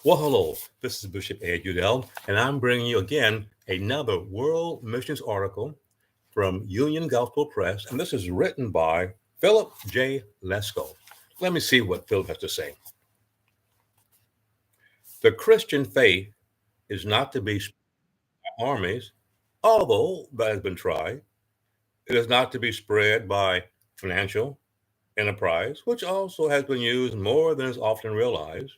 Well, hello, this is Bishop Udell, and I'm bringing you again another World Missions article from Union Gospel Press, and this is written by Philip J. Lesko. Let me see what Philip has to say. The Christian faith is not to be spread by armies, although that has been tried. It is not to be spread by financial enterprise, which also has been used more than is often realized.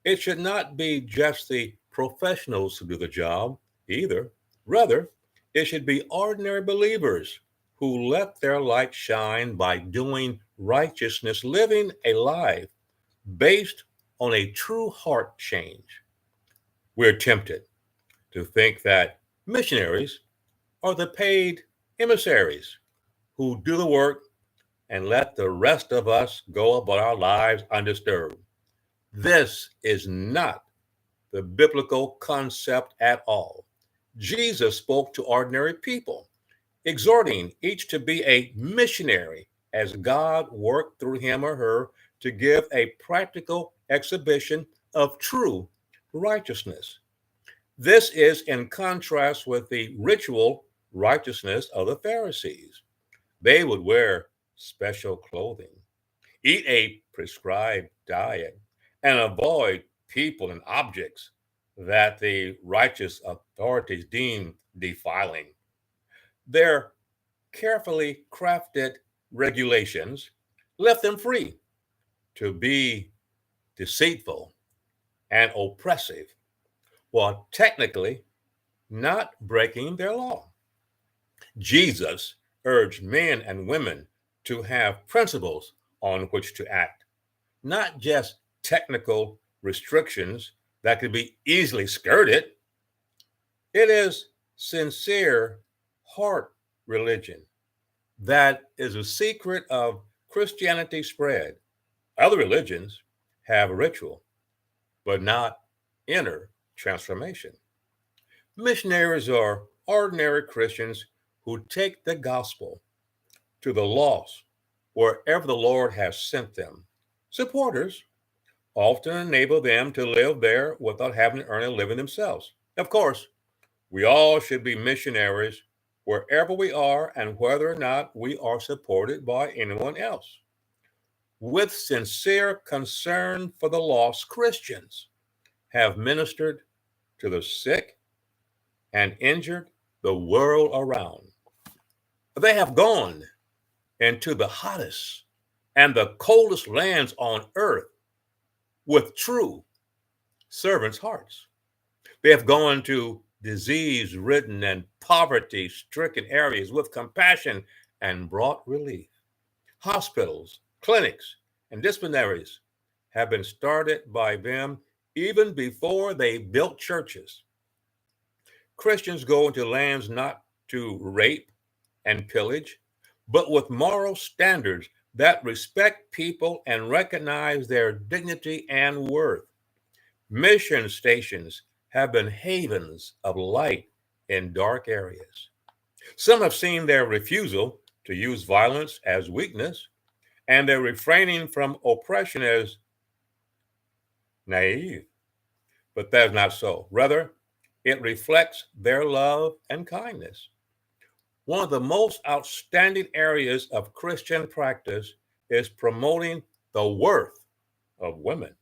It should not be just the professionals who do the job either. Rather, it should be ordinary believers who let their light shine by doing righteousness, living a life based on a true heart change. We're tempted to think that missionaries are the paid emissaries who do the work and let the rest of us go about our lives undisturbed. This is not the biblical concept at all. Jesus spoke to ordinary people, exhorting each to be a missionary as God worked through him or her to give a practical exhibition of true righteousness. This is in contrast with the ritual righteousness of the Pharisees. They would wear special clothing, eat a prescribed diet, and avoid people and objects that the righteous authorities deem defiling. Their carefully crafted regulations left them free to be deceitful and oppressive while technically not breaking their law. Jesus urged men and women to have principles on which to act, not just technical restrictions that could be easily skirted. It is sincere heart religion that is a secret of Christianity spread. Other religions have ritual, but not inner transformation. Missionaries are ordinary Christians who take the gospel to the lost wherever the Lord has sent them. Supporters often enable them to live there without having to earn a living themselves. Of course, we all should be missionaries wherever we are and whether or not we are supported by anyone else. With sincere concern for the lost, Christians have ministered to the sick and injured the world around. They have gone into the hottest and the coldest lands on earth with true servants' hearts. They have gone to disease-ridden and poverty-stricken areas with compassion and brought relief. Hospitals, clinics, and dispensaries have been started by them even before they built churches. Christians go into lands not to rape and pillage, but with moral standards that respect people and recognize their dignity and worth. Mission stations have been havens of light in dark areas. Some have seen their refusal to use violence as weakness and their refraining from oppression as naive. But that is not so. Rather, it reflects their love and kindness. One of the most outstanding areas of Christian practice is promoting the worth of women.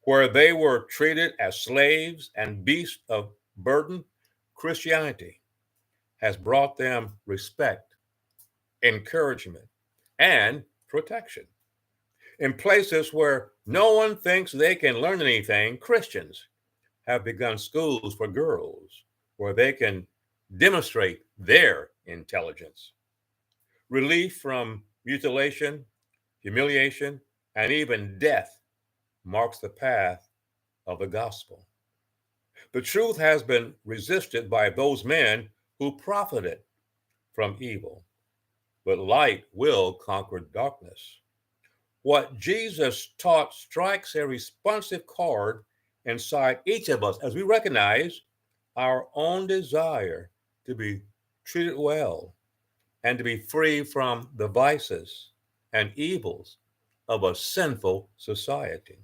Where they were treated as slaves and beasts of burden, Christianity has brought them respect, encouragement, and protection. In places where no one thinks they can learn anything, Christians have begun schools for girls where they can demonstrate their intelligence. Relief from mutilation, humiliation, and even death marks the path of the gospel. The truth has been resisted by those men who profited from evil, but light will conquer darkness. What Jesus taught strikes a responsive chord inside each of us as we recognize our own desire to be treated well and to be free from the vices and evils of a sinful society.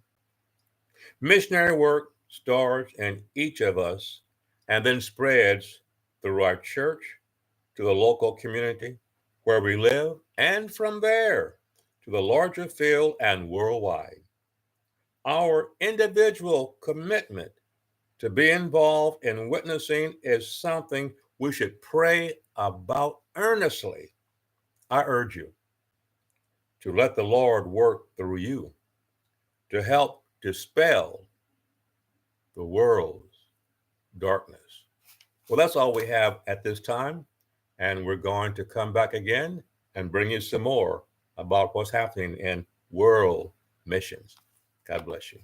Missionary work starts in each of us and then spreads through our church to the local community where we live, and from there to the larger field and worldwide. Our individual commitment to be involved in witnessing is something we should pray about earnestly. I urge you to let the Lord work through you to help dispel the world's darkness. Well, that's all we have at this time. And we're going to come back again and bring you some more about what's happening in world missions. God bless you.